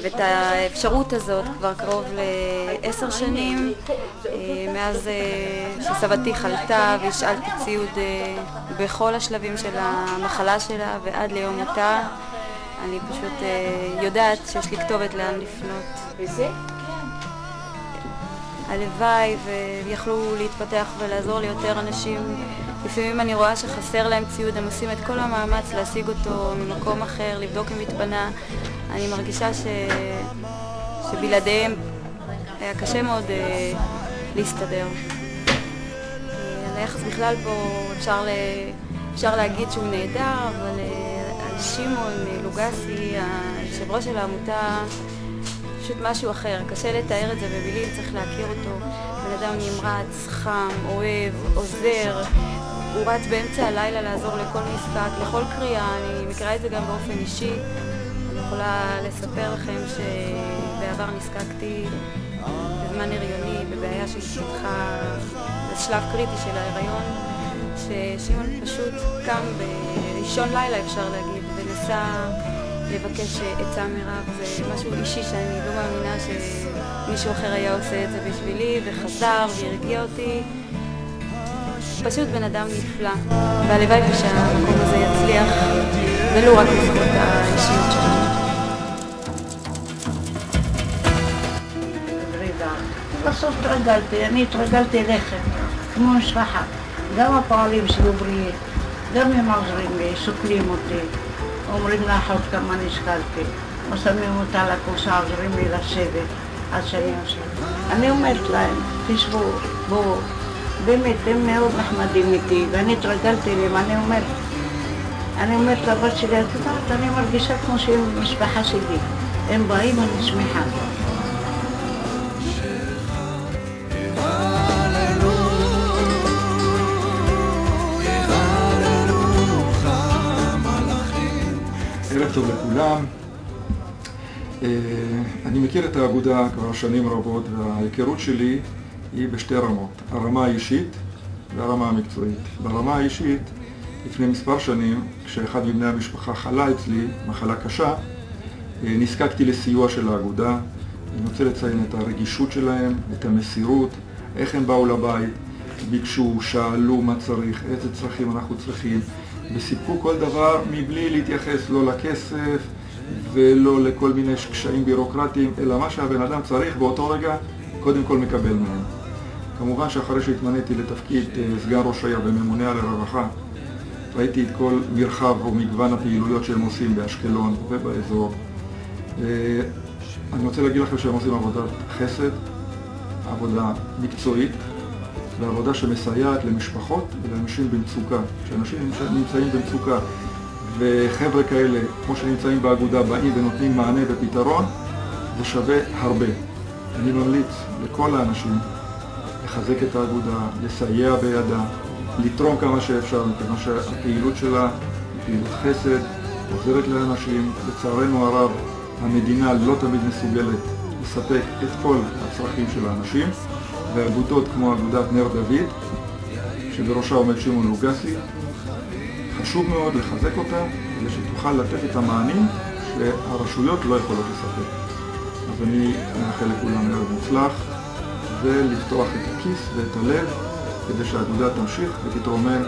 ואת האפשרות הזאת כבר קרוב ל10 שנים, מאז שסבתי חלתה והשאלתי ציוד בכל השלבים של המחלה שלה ועד ליום מותה. אני פשוט יודעת שיש לי כתובת לאן לפנות. הלוואי ויכלו להתפתח ולעזור ליותר אנשים. לפעמים אני רואה שחסר להם ציוד, הם עושים את כל המאמץ להשיג אותו ממקום אחר, לבדוק אם התפנה. אני מרגישה שבלעדיהם היה קשה מאוד להסתדר. היחס בכלל פה אפשר להגיד שהוא נהדר, אבל על שמעון לוגסי, היושב ראש של העמותה, פשוט משהו אחר. קשה לתאר את זה במילים, צריך להכיר אותו. בן אדם נמרץ, חם, אוהב, עוזר. הוא רץ באמצע הלילה לעזור לכל נזקק, לכל קריאה. אני מכירה את זה גם באופן אישי. אני יכולה לספר לכם שבעבר נזקקתי בזמן הריוני, בבעיה שהתפתחה בשלב קריטי של ההיריון, ששמעון פשוט קם באישון לילה, אפשר להגיד, ונסע לבקש עצה מרב. זה משהו אישי שאני לא מאמינה שמישהו אחר היה עושה את זה בשבילי, וחזר והרגיע אותי. פשוט בן אדם נפלא, והלוואי שהמקום הזה יצליח, ולא רק בזכות האישיות שלנו. בסוף אני התרגלתי אליכם, כמו משפחה. גם הפועלים שלי בריאים, גם הם עוזרים לי, סוקלים אותי, אומרים לאחות כמה נשקלתי, או שמים אותה על הכורסה, עוזרים לי לשבת עד שאני עושה. אני אומרת להם, תשבו, בואו, באמת, הם מאוד נחמדים איתי, ואני התרגלתי אליהם. אני אומרת לבת שלי, את יודעת, אני מרגישה כמו שהם משפחה שלי. הם באים, אני שמחה. ערב טוב לכולם. אני מכיר את האגודה כבר שנים רבות, וההיכרות שלי היא בשתי רמות, הרמה האישית והרמה המקצועית. ברמה האישית, לפני מספר שנים, כשאחד מבני המשפחה חלה אצלי, מחלה קשה, נזקקתי לסיוע של האגודה. אני רוצה לציין את הרגישות שלהם, את המסירות, איך הם באו לבית, ביקשו, שאלו מה צריך, איזה צרכים אנחנו צריכים, וסיפקו כל דבר מבלי להתייחס לא לכסף ולא לכל מיני קשיים בירוקרטיים, אלא מה שהבן אדם צריך באותו רגע קודם כל מקבל מהם. כמובן שאחרי שהתמניתי לתפקיד סגן ראש העיר וממונה על הרווחה, ראיתי את כל מרחב ומגוון הפעילויות שהם עושים באשקלון ובאזור. אני רוצה להגיד לכם שהם עושים עבודת חסד, עבודה מקצועית, ועבודה שמסייעת למשפחות ולאנשים במצוקה. כשאנשים נמצאים במצוקה וחבר'ה כאלה, כמו שנמצאים באגודה, באים ונותנים מענה ופתרון, זה שווה הרבה. אני ממליץ לכל האנשים לחזק את האגודה, לסייע בידה, לתרום כמה שאפשר, מכיוון שהפעילות שלה היא פעילות חסד, עוזרת לאנשים. לצערנו הרב, המדינה לא תמיד מסוגלת לספק את כל הצרכים של האנשים, ואגודות כמו אגודת נר דוד, שבראשה עומד שמעון לוגסי, חשוב מאוד לחזק אותה, כדי שתוכל לתת את המענים שהרשויות לא יכולות לספק. אז אני מאחל לכולם ערב מוצלח, ולפתוח את הכיס ואת הלב, כדי שהאגודה תמשיך ותתרומם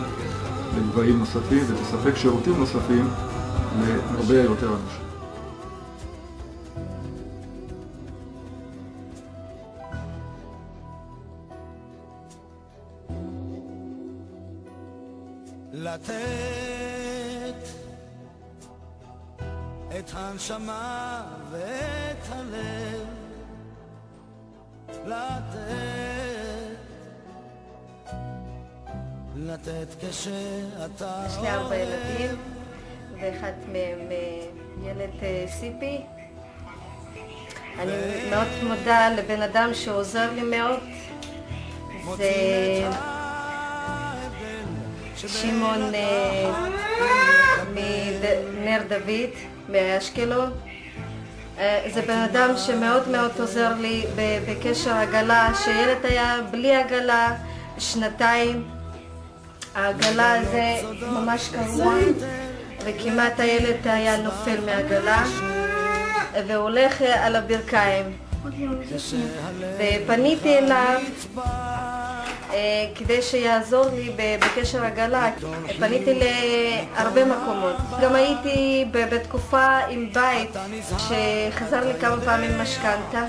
לגבהים נוספים ותספק שירותים נוספים להרבה יותר אנשים. לתת את הנשמה ואת הלב, לתת כשאתה יש לי 4 ילדים, ואחד מהם ילד סיפי. אני מאוד מודה לבן אדם שעוזר לי מאוד, זה שמעון מנר דוד מאשקלון. זה בן אדם שמאוד מאוד עוזר לי בקשר עגלה, שילד היה בלי עגלה 2 העגלה הזה ממש קרוע, וכמעט הילד היה נופל מהעגלה. והולך על הברכיים. ופניתי אליו כדי שיעזור לי בקשר עגלה. פניתי להרבה מקומות. גם הייתי בתקופה עם בית שחזר לי כמה פעמים משכנתה.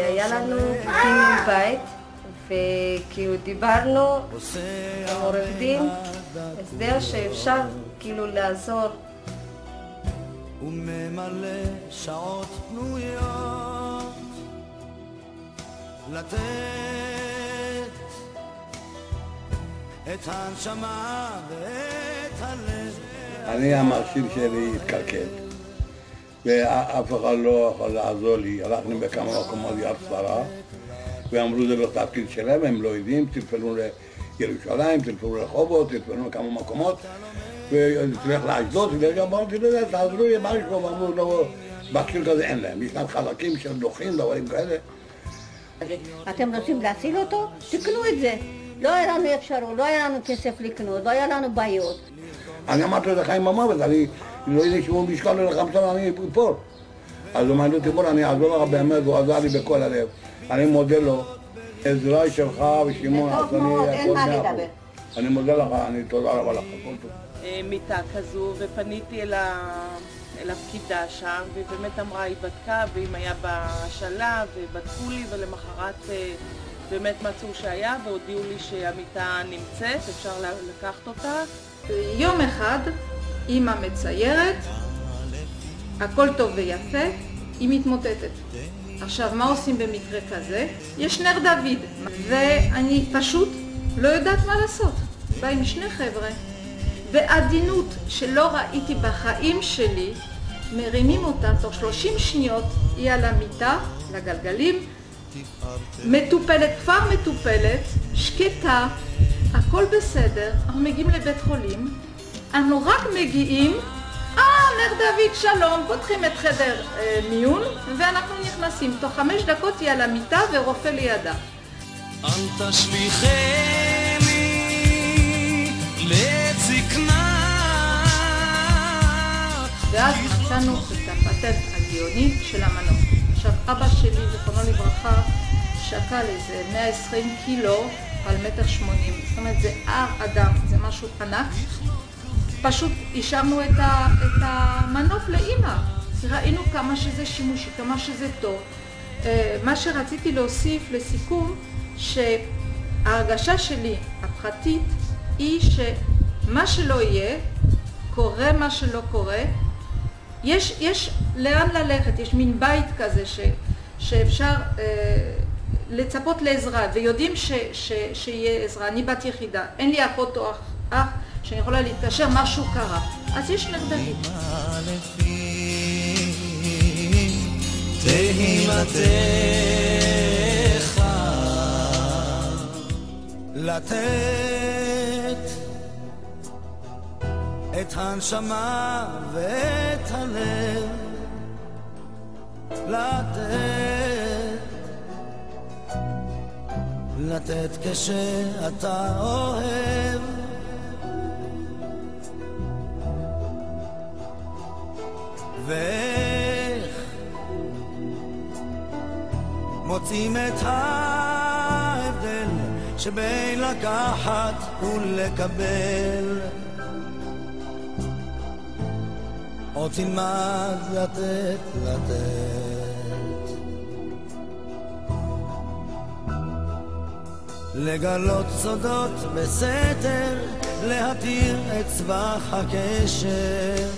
היה לנו פנים עם בית, וכאילו דיברנו עם עורך דין, הסדר שאפשר כאילו לעזור. וממלא שעות פנויות לתת את הנשמה ואת הלב. אני המכשיר שלי התקלקל ואף אחד לא יכול לעזור לי. הלכנו בכמה מקומות יד שרה ואמרו זה לא תפקיד שלהם, הם לא יודעים, טלפנו לירושלים, טלפנו לרחובות, טלפנו לכמה מקומות ותלך לאשדוד, ואמרתי לזה, תעזרו לי משהו, ואמרו לו, מכשיר כזה אין להם, ישנם חלקים של דוחים, דברים כאלה. אתם רוצים להציל אותו? תקנו את זה. לא היה לנו אפשרות, לא היה לנו כסף לקנות, לא היה לנו בעיות. אני אמרתי לזה חיים המוות, אני לא יודע שהוא משקל ל5 אני אפול. אז הוא אמר לי, תימור, אני אעזור לך באמת, הוא עזר לי בכל הלב. אני מודה לו, עזרה שלך ושמעון, אז אני הכל 100%. אני מודה לך, אני תודה רבה לך, הכל טוב. מיטה כזו, ופניתי אל הפקידה שם, והיא באמת אמרה, היא בדקה, ואם היה בהשאלה, ובדקו לי, ולמחרת באמת מצאו שהיה, והודיעו לי שהמיטה נמצאת, אפשר לקחת אותה. יום אחד, אמא מציירת, הכל טוב ויפה, היא מתמוטטת. עכשיו, מה עושים במקרה כזה? יש נר דוד, ואני פשוט לא יודעת מה לעשות. בא עם שני חבר'ה. בעדינות שלא ראיתי בחיים שלי, מרימים אותה, תוך 30 שניות היא על המיטה, לגלגלים, מטופלת, כבר מטופלת, שקטה, הכל בסדר, אנחנו מגיעים לבית חולים, אנחנו רק מגיעים, נר דוד שלום, פותחים את חדר מיון, ואנחנו נכנסים, תוך 5 דקות היא על המיטה ורופא לידה. אל תשליכני לעת זקנה. ואז מצאנו את הפטנט הגאוני של המנוף. עכשיו, אבא שלי, זכרונו לברכה, שקל איזה 120 קילו על 1.80 מטר. זאת אומרת, זה הר אדם, זה משהו ענק. פשוט השארנו את המנוף לאמא. ראינו כמה שזה שימושי, כמה שזה טוב. מה שרציתי להוסיף לסיכום, שההרגשה שלי הפרטית היא שמה שלא יהיה, קורה מה שלא קורה, יש לאן ללכת, יש מין בית כזה שאפשר לצפות לעזרה, ויודעים שיהיה עזרה. אני בת יחידה, אין לי אחות או אח שאני יכולה להתקשר, משהו קרה, אז יש נר דוד. תהילתך לתת את הנשמה ואת הלב, לתת כשאתה אוהב, ואיך מוצאים את ההבדל שבין לקחת ולקבל. עוד תלמד לתת לגלות סודות בסתר, להתיר את צבח הקשר.